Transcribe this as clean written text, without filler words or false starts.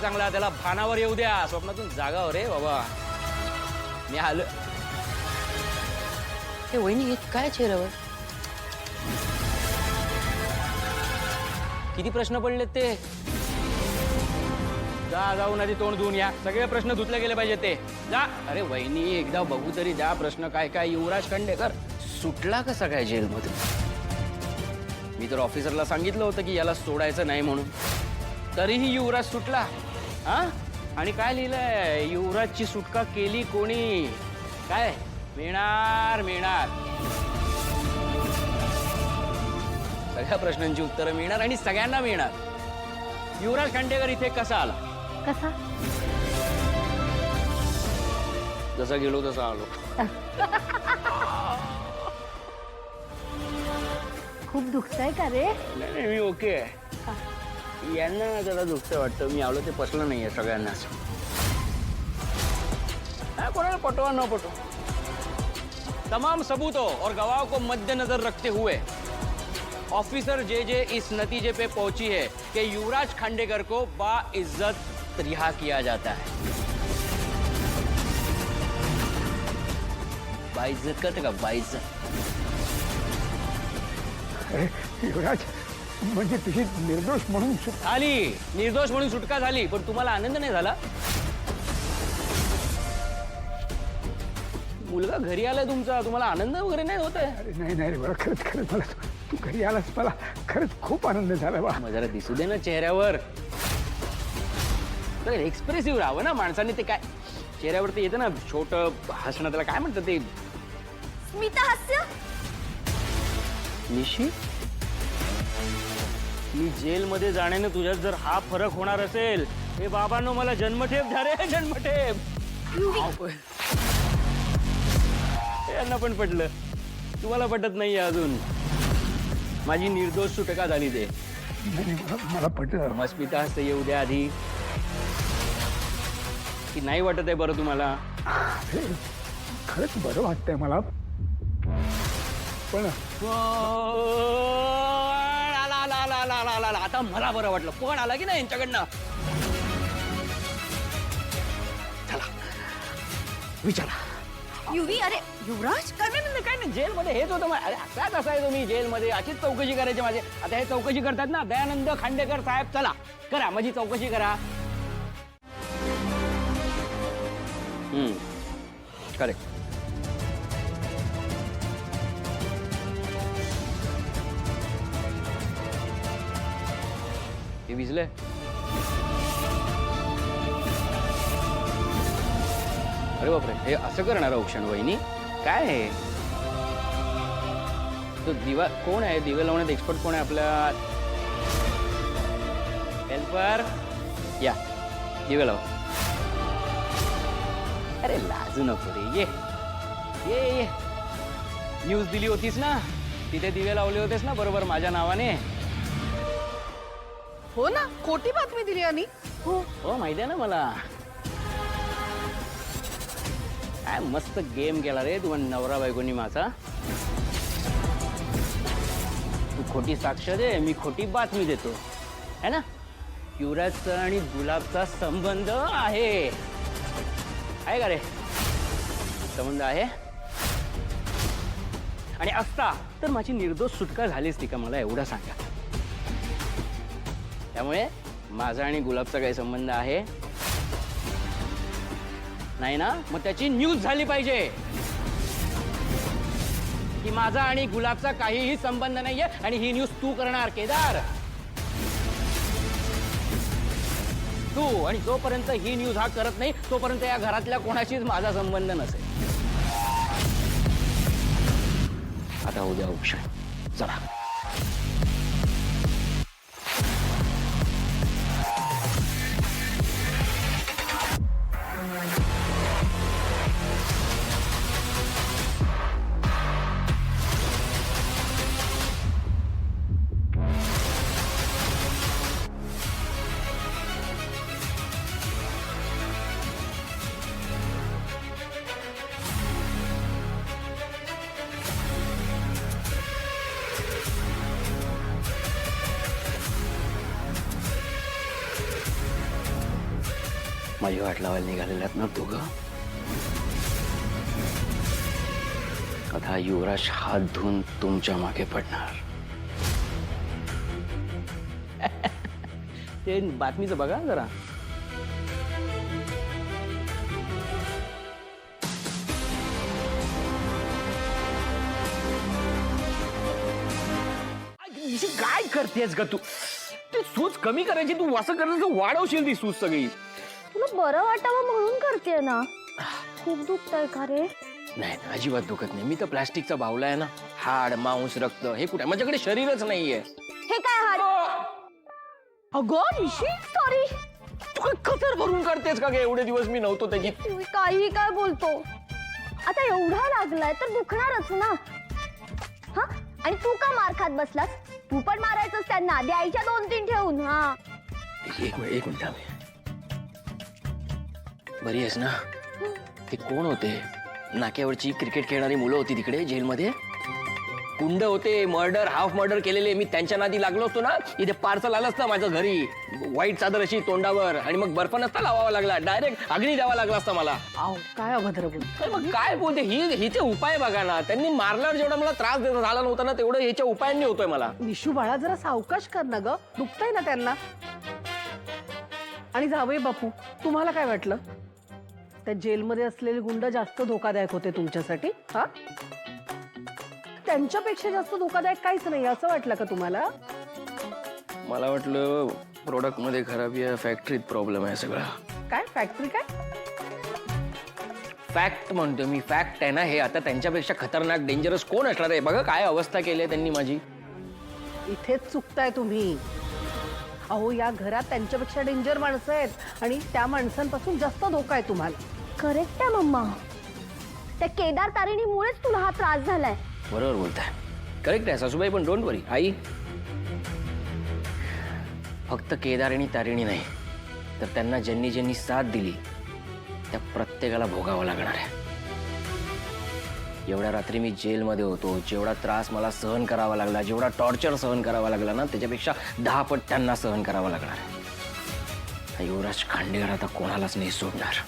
चांगला, त्याला भानावर येऊ द्या. स्वप्नातून जागावर रे बाबा. मी आलो. हे वहिनी काय चेहऱ्यावर? किती प्रश्न पडलेत ते? जा, जाऊन आधी तोंड धुवून या. सगळे प्रश्न धुतले गेले पाहिजे ते. जा. अरे वहिनी एकदा बघू तरी द्या प्रश्न काय काय. युवराज खांडेकर सुटला कसा काय जेलमधून? मी तर ऑफिसरला सांगितलं होतं की याला सोडायचं नाही म्हणून, तरीही युवराज सुटला. हा? आणि काय लिहिलंय? युवराजची सुटका केली कोणी? काय मिळणार? मिळणार सगळ्या प्रश्नांची उत्तरं मिळणार आणि सगळ्यांना मिळणार. युवराज खांडेकर इथे कसा आला? कसा? जसा गेलो तसा आलो. खूप दुखतंय का रे? नाही मी ओके आहे. यांना जरा दुखतं वाटतं. मी आलो ते पटलं नाहीये सगळ्यांनाच. कोणाला पटवा न पटो, तमाम सबूतों और गवाहों को मद्देनजर रखते हुए ऑफिसर जे इस नतीजे पे पहुंची है कि युवराज खांडेकर को बाइज्जत रिहा किया जाता है. बाइज्जत करते का? बाइज्जत. युवराज म्हणजे तुझी निर्दोष म्हणून झाली, निर्दोष म्हणून सुटका झाली. पण तुम्हाला आनंद नाही झाला? मुलगा घरी आलाय तुमचा, तुम्हाला आनंद वगैरे नाही होत आहे? अरे नाही नाही रे बरं, खरंच खरंच मला तू घरी आलास, मला खरंच खूप आनंद झाला बा. जरा दिसू दे ना चेहऱ्यावर. तर एक्सप्रेसिव्ह राहावं ना माणसाने. ते काय चेहऱ्यावरती येतं ना छोटं हसणं, त्याला काय म्हणतात ते? स्मिता हास्य. निशी, मी जेलमध्ये जाण्याने तुझ्यात जर हा फरक होणार असेल, हे बाबांनो मला जन्मठेप द्या रे, जन्मठेप. यांना पण पटलं, तुम्हाला पटत नाही अजून. माझी निर्दोष सुटका झाली ते. मला पटलं. मस्मिता हसते येऊ द्या आधी. की नाही वाटत आहे बरं तुम्हाला? खरंच बरं वाटतंय मला. पण आला आता मला बरं वाटलं. पण आला की नाही यांच्याकडनं? चला विचारा. युवी, अरे युवराज काय नाही जेलमध्ये हेच होतं. अरे असाच असायचो मी जेलमध्ये. अशीच चौकशी करायची माझे. आता हे चौकशी करतात ना दयानंद खांडेकर साहेब. चला करा माझी चौकशी करा. करेक्ट. हे विजले. अरे बापरे, हे असं करणार औक्षण वहिनी? काय आहे तो दिवा? कोण आहे दिवे लावण्यात एक्सपर्ट? कोण आहे आपल्या हेल्पर? या दिवे लावा. अरे लाजू नको रे. ये ये ये. न्यूज दिली होतीस ना, तिथे दिवे लावले होतेस ना बरोबर माझ्या नावाने? हो ना, खोटी बातमी दिली आणि हो माहिती आहे ना मला. काय मस्त गेम केला रे तू नवरा बायकोनी माझा. तू खोटी साक्ष दे, मी खोटी बातमी देतो है ना. युवराजचा आणि गुलाबचा संबंध आहे का रे? संबंध आहे. आणि असता तर माझी निर्दोष सुटका झालीच ती का? मला एवढं सांगा. त्यामुळे माझा आणि गुलाबचा काही संबंध आहे नाही ना? मग त्याची न्यूज झाली पाहिजे की माझा आणि गुलाबचा काहीही संबंध नाहीये. आणि ही न्यूज तू करणार केदार, तू. आणि जोपर्यंत ही न्यूज हा करत नाही तोपर्यंत या घरातल्या कोणाशीच माझा संबंध नसेल. आता उद्या ऑप्शन. चला माझी वाट लावायला निघालेल्यात ना दोघं. आता युवराज हात धुवून तुमच्या मागे पडणार. ते बातमीचं बघा जरा. काय करतेस ग तू? ते सूज कमी करायची, तू असं करायचं वाढवशील ती सूज सगळी. तुला बरं वाटावं म्हणून करते ना. खूप दुखतंय का रे? नाही अजिबात दुखत नाही. मी तर प्लास्टिकचा बावला आहे ना. हाड मांस रक्त हे कुठे? माझ्याकडे शरीरच नाहीये. हे काय हाड? अगं निशी सॉरी. तू काय कचर भरून करतेस का ग? एवढे दिवस मी नव्हतो त्याची. तुम्ही काही काय बोलतो? आता एवढा लागलाय तर दुखणारच ना. हा आणि तू का मार खात बसलास? तू पण मारायचंस त्यांना, आधी आईच्या 2-3 ठेवून. हा एक मिनिट थांब. बरी आहेस ना? ते कोण होते? नाक्यावरची क्रिकेट खेळणारी मुलं होती तिकडे जेलमध्ये. गुंड होते, मर्डर हाफ मर्डर केलेले. मी त्यांच्या नादी लागलो असतो ना, इथे पार्सल आलं असतं माझं घरी. व्हाईट चादर अशी तोंडावर आणि मग बर्फ नसता लावावा लागला, डायरेक्ट अग्नी द्यावा लागला असता मला. काय अभद्र बोल. मग काय बोलते? हिचे उपाय बघा ना. त्यांनी मारल्यावर जेवढा मला त्रास झाला नव्हता ना, तेवढं ह्याच्या उपायांनी होतोय मला. निशू बाळा जरा सावकाश कर ना ग, दुखतंय ना त्यांना. आणि जावई बापू, तुम्हाला काय वाटलं त्या जेलमध्ये असलेले गुंड जास्त धोकादायक होते तुमच्यासाठी? हा, त्यांच्यापेक्षा जास्त धोकादायक काहीच नाही असं वाटलं का तुम्हाला? मला वाटलं प्रोडक्ट मध्ये खराबी आहे, फॅक्टरीत प्रॉब्लेम आहे सगळा. काय फॅक्टरी? काय फॅक्ट म्हणतो मी, फॅक्ट आहे ना हे. आता त्यांच्यापेक्षा खतरनाक डेंजरस कोण असणार आहे? बघा काय अवस्था केली आहे त्यांनी माझी. इथेच चुकताय तुम्ही. अहो या घरात त्यांच्यापेक्षा डेंजर माणसं आहेत आणि त्या माणसांपासून जास्त धोका आहे तुम्हाला. करेक्ट आहे मम्मा. त्या केदार तारिणीमुळेच तुला हा त्रास झालाय. बरोबर बोलताय, करेक्ट आहे सासूबाई. पण डोंट वरी आई, फक्त केदार आणि तारिणी नाही तर त्यांना ज्यांनी ज्यांनी साथ दिली त्या प्रत्येकाला भोगावं लागणार आहे. एवढ्या रात्री मी जेलमध्ये होतो, जेवढा त्रास मला सहन करावा लागला, जेवढा टॉर्चर सहन करावा लागला ना, त्याच्यापेक्षा 10 पट त्यांना सहन करावा लागणार आहे. हा युवराज खांडेकर आता कोणालाच नाही सोडणार.